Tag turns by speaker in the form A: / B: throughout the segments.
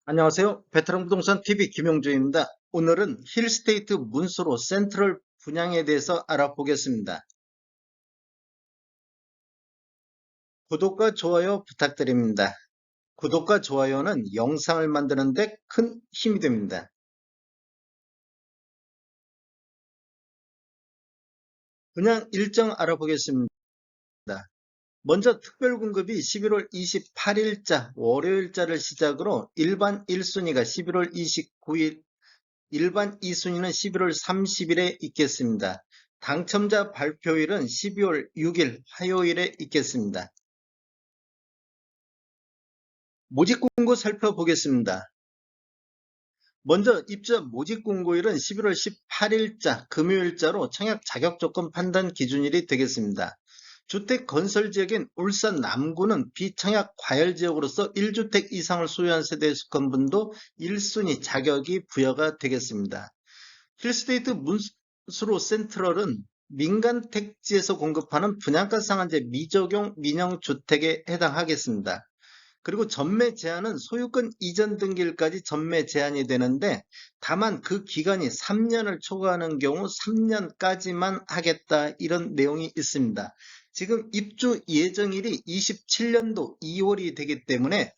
A: 안녕하세요. 베테랑 부동산 TV 김용주입니다. 오늘은 힐스테이트 문수로 센트럴 분양에 대해서 알아보겠습니다. 구독과 좋아요 부탁드립니다. 구독과 좋아요는 영상을 만드는 데 큰 힘이 됩니다. 분양 일정 알아보겠습니다. 먼저 특별공급이 11월 28일자 월요일자를 시작으로 일반 1순위가 11월 29일, 일반 2순위는 11월 30일에 있겠습니다. 당첨자 발표일은 12월 6일 화요일에 있겠습니다. 모집 공고 살펴보겠습니다. 먼저 입주자 모집 공고일은 11월 18일자 금요일자로 청약 자격 조건 판단 기준일이 되겠습니다. 주택 건설 지역인 울산 남구는 비청약 과열 지역으로서 1주택 이상을 소유한 세대에 속한 분도 1순위 자격이 부여가 되겠습니다. 힐스테이트 문수로 센트럴은 민간 택지에서 공급하는 분양가 상한제 미적용 민영주택에 해당하겠습니다. 그리고 전매 제한은 소유권 이전 등기일까지 전매 제한이 되는데 다만 그 기간이 3년을 초과하는 경우 3년까지만 하겠다 이런 내용이 있습니다. 지금 입주 예정일이 27년도 2월이 되기 때문에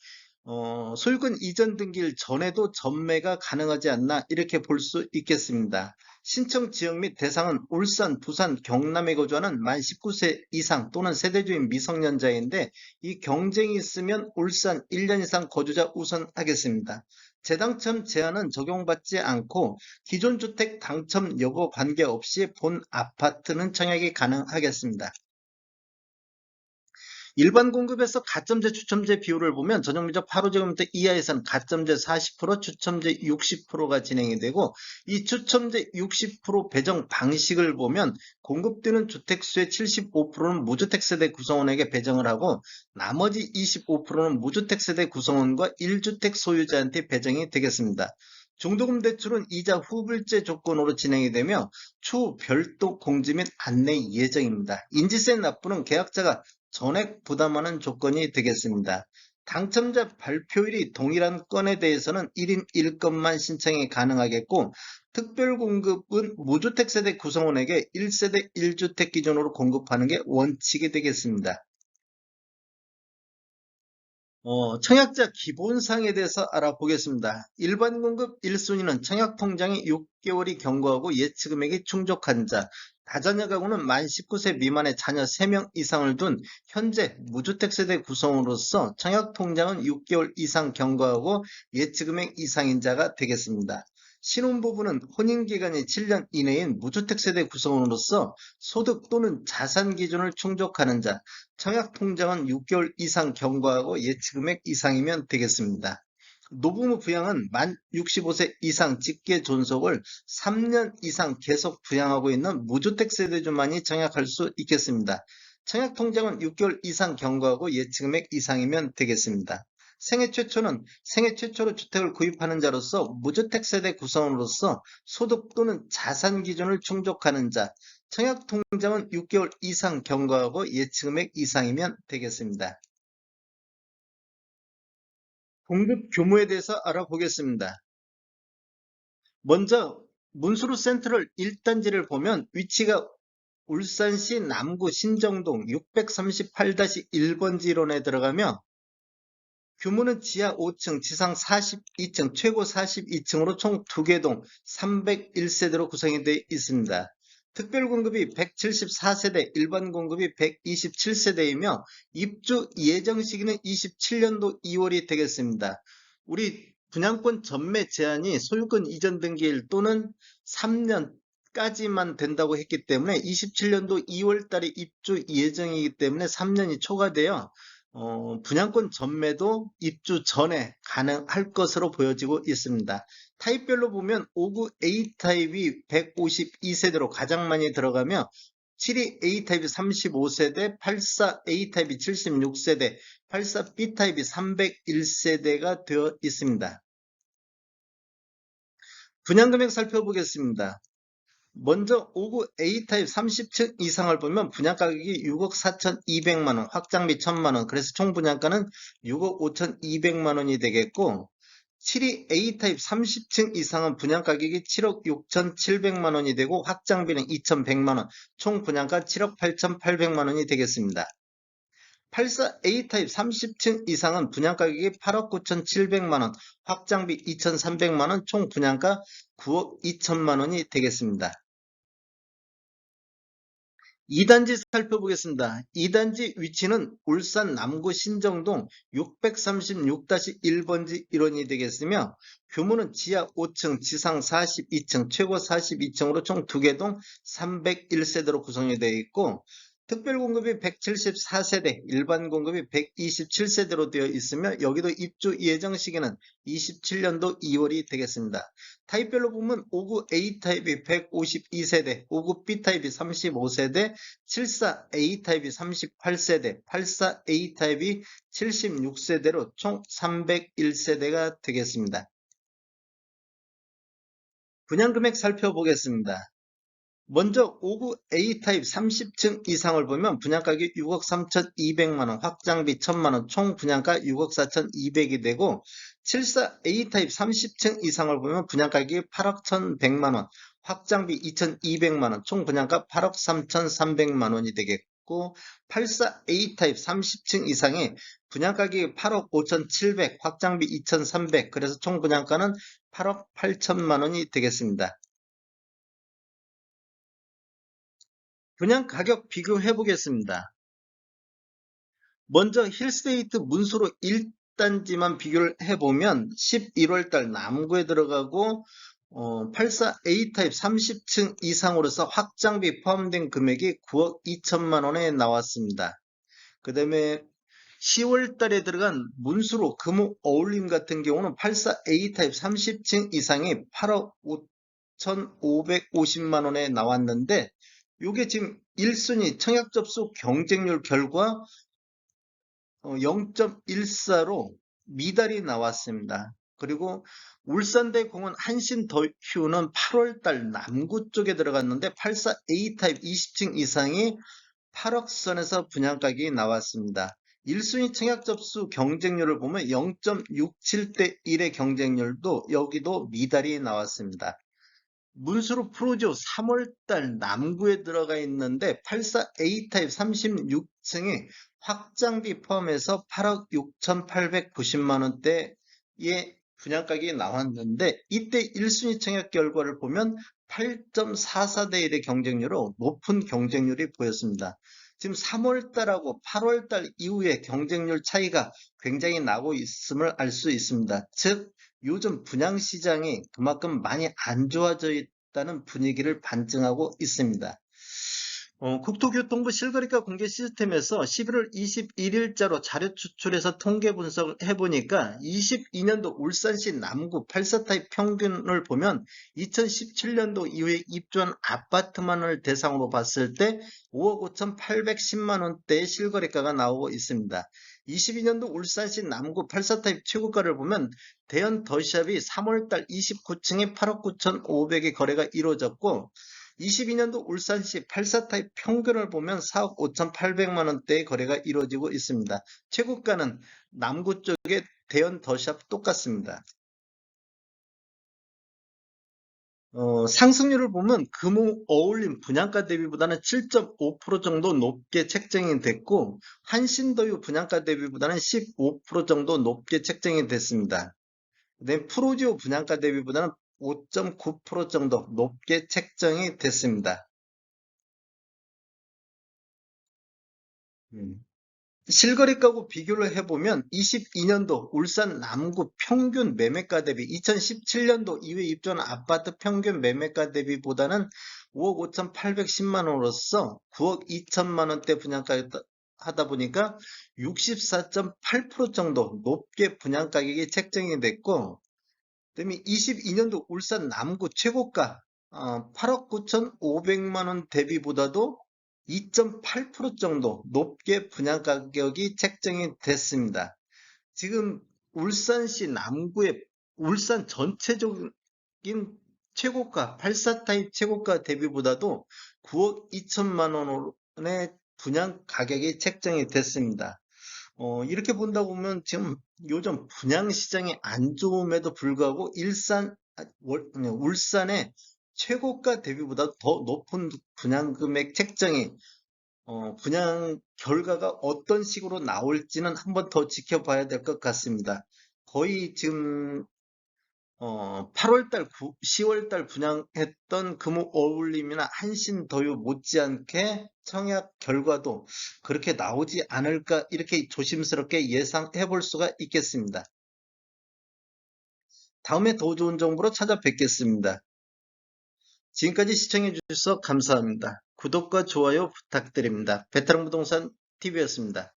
A: 소유권 이전 등기일 전에도 전매가 가능하지 않나 이렇게 볼 수 있겠습니다. 신청 지역 및 대상은 울산, 부산, 경남에 거주하는 만 19세 이상 또는 세대주인 미성년자인데 이 경쟁이 있으면 울산 1년 이상 거주자 우선하겠습니다. 재당첨 제한은 적용받지 않고 기존 주택 당첨 여부 관계없이 본 아파트는 청약이 가능하겠습니다. 일반 공급에서 가점제 추첨제 비율을 보면 전용면적 8호제곱미터 이하에서는 가점제 40%, 추첨제 60%가 진행이 되고 이 추첨제 60% 배정 방식을 보면 공급되는 주택수의 75%는 무주택 세대 구성원에게 배정을 하고 나머지 25%는 무주택 세대 구성원과 1주택 소유자한테 배정이 되겠습니다. 중도금 대출은 이자 후불제 조건으로 진행이 되며 추후 별도 공지 및 안내 예정입니다. 인지세 납부는 계약자가 전액 부담하는 조건이 되겠습니다. 당첨자 발표일이 동일한 건에 대해서는 1인 1건만 신청이 가능하겠고 특별공급은 무주택 세대 구성원에게 1세대 1주택 기준으로 공급하는 게 원칙이 되겠습니다. 청약자 기본사항에 대해서 알아보겠습니다. 일반 공급 1순위는 청약 통장이 6개월이 경과하고 예치 금액이 충족한 자, 다자녀 가구는 만 19세 미만의 자녀 3명 이상을 둔 현재 무주택 세대 구성으로서 청약 통장은 6개월 이상 경과하고 예치 금액 이상인 자가 되겠습니다. 신혼부부는 혼인기간이 7년 이내인 무주택 세대 구성원으로서 소득 또는 자산 기준을 충족하는 자, 청약 통장은 6개월 이상 경과하고 예치금액 이상이면 되겠습니다. 노부모 부양은 만 65세 이상 직계 존속을 3년 이상 계속 부양하고 있는 무주택 세대주만이 청약할 수 있겠습니다. 청약 통장은 6개월 이상 경과하고 예치금액 이상이면 되겠습니다. 생애 최초는 생애 최초로 주택을 구입하는 자로서 무주택 세대 구성원으로서 소득 또는 자산 기준을 충족하는 자, 청약 통장은 6개월 이상 경과하고 예치금액 이상이면 되겠습니다. 공급 규모에 대해서 알아보겠습니다. 먼저 문수로 센트럴 1단지를 보면 위치가 울산시 남구 신정동 638-1번지론에 들어가며 규모는 지하 5층, 지상 42층, 최고 42층으로 총 2개 동 301세대로 구성이 되어 있습니다. 특별공급이 174세대, 일반 공급이 127세대이며 입주 예정 시기는 27년도 2월이 되겠습니다. 우리 분양권 전매 제한이 소유권 이전 등기일 또는 3년까지만 된다고 했기 때문에 27년도 2월 달에 입주 예정이기 때문에 3년이 초과되어 분양권 전매도 입주 전에 가능할 것으로 보여지고 있습니다. 타입별로 보면 59 A타입이 152세대로 가장 많이 들어가며 72 A타입이 35세대, 84 A타입이 76세대, 84 B타입이 301세대가 되어 있습니다. 분양금액 살펴보겠습니다. 먼저 59 A타입 30층 이상을 보면 분양가격이 6억 4,200만원, 확장비 1,000만원, 그래서 총 분양가는 6억 5,200만원이 되겠고 7위 A타입 30층 이상은 분양가격이 7억 6,700만 원이 되고 확장비는 2,100만 원, 총 분양가 7억 8,800만 원이 되겠습니다. 84 A타입 30층 이상은 분양가격이 8억 9,700만 원, 확장비 2,300만 원, 총 분양가 9억 2천만 원이 되겠습니다. 2단지 살펴보겠습니다. 2단지 위치는 울산 남구 신정동 636-1번지 1원이 되겠으며 규모는 지하 5층, 지상 42층, 최고 42층으로 총 2개 동 301세대로 구성이 되어 있고 특별 공급이 174세대, 일반 공급이 127세대로 되어 있으며 여기도 입주 예정 시기는 27년도 2월이 되겠습니다. 타입별로 보면 59 A타입이 152세대, 59 B타입이 35세대, 74 A타입이 38세대, 84 A타입이 76세대로 총 301세대가 되겠습니다. 분양금액 살펴보겠습니다. 먼저 59 A타입 30층 이상을 보면 분양가격이 6억 3,200만 원, 확장비 1,000만 원, 총 분양가 6억 4,200이 되고 74 A타입 30층 이상을 보면 분양가격이 8억 1,100만 원, 확장비 2,200만 원, 총 분양가 8억 3,300만 원이 되겠고 84 A타입 30층 이상의 분양가격이 8억 5,700, 확장비 2,300, 그래서 총 분양가는 8억 8천만 원이 되겠습니다. 분양 가격 비교해 보겠습니다. 먼저 힐스테이트 문수로 1단지만 비교를 해보면 11월달 남구에 들어가고 84 A타입 30층 이상으로서 확장비 포함된 금액이 9억 2천만 원에 나왔습니다. 그 다음에 10월달에 들어간 문수로 금호 어울림 같은 경우는 84 A타입 30층 이상이 8억 5,550만 원에 나왔는데 이게 지금 1순위 청약 접수 경쟁률 결과 0.14로 미달이 나왔습니다. 그리고 울산대 공원 한신더휴는 8월달 남구 쪽에 들어갔는데 84 A타입 20층 이상이 8억 선에서 분양가격이 나왔습니다. 1순위 청약 접수 경쟁률을 보면 0.67대 1의 경쟁률도 여기도 미달이 나왔습니다. 문수로 프로지오 3월달 남구에 들어가 있는데 84 A타입 36층에 확장비 포함해서 8억 6,890만 원대의 분양가격이 나왔는데 이때 1순위 청약 결과를 보면 8.44대 1의 경쟁률로 높은 경쟁률이 보였습니다. 지금 3월달하고 8월달 이후에 경쟁률 차이가 굉장히 나고 있음을 알 수 있습니다. 즉 요즘 분양시장이 그만큼 많이 안 좋아져 있다는 분위기를 반증하고 있습니다. 국토교통부 실거래가 공개 시스템에서 11월 21일자로 자료 추출해서 통계 분석을 해보니까 22년도 울산시 남구 84타입 평균을 보면 2017년도 이후에 입주한 아파트만을 대상으로 봤을 때 5억 5,810만 원대의 실거래가가 나오고 있습니다. 22년도 울산시 남구 84타입 최고가를 보면 대연 더샵이 3월달 29층에 8억 9,500의 거래가 이루어졌고 22년도 울산시 84타입 평균을 보면 4억 5,800만 원대의 거래가 이루어지고 있습니다. 최고가는 남구 쪽의 대연 더샵 똑같습니다. 상승률을 보면 금호 어울림 분양가 대비보다는 7.5% 정도 높게 책정이 됐고 한신더유 분양가 대비보다는 15% 정도 높게 책정이 됐습니다. 그다음에 프로지오 분양가 대비보다는 5.9% 정도 높게 책정이 됐습니다. 실거래가하고 비교를 해보면 22년도 울산 남구 평균 매매가 대비 2017년도 이후에 입주한 아파트 평균 매매가 대비보다는 5억 5,810만 원으로서 9억 2천만 원대 분양가 하다 보니까 64.8% 정도 높게 분양 가격이 책정이 됐고 그다음에 22년도 울산 남구 최고가 8억 9,500만 원 대비보다도 2.8% 정도 높게 분양가격이 책정이 됐습니다. 지금 울산시 남구의 울산 전체적인 최고가 84타입 최고가 대비보다도 9억 2천만 원의 분양 가격이 책정이 됐습니다. 이렇게 본다 보면 지금 요즘 분양시장이 안 좋음에도 불구하고 울산의 최고가 대비보다 더 높은 분양금액 책정이 분양 결과가 어떤 식으로 나올지는 한번 더 지켜봐야 될 것 같습니다. 거의 지금 8월달, 10월달 분양했던 금호어울림이나 한신더유 못지않게 청약 결과도 그렇게 나오지 않을까 이렇게 조심스럽게 예상해 볼 수가 있겠습니다. 다음에 더 좋은 정보로 찾아뵙겠습니다. 지금까지 시청해 주셔서 감사합니다. 구독과 좋아요 부탁드립니다. 베테랑 부동산 TV였습니다.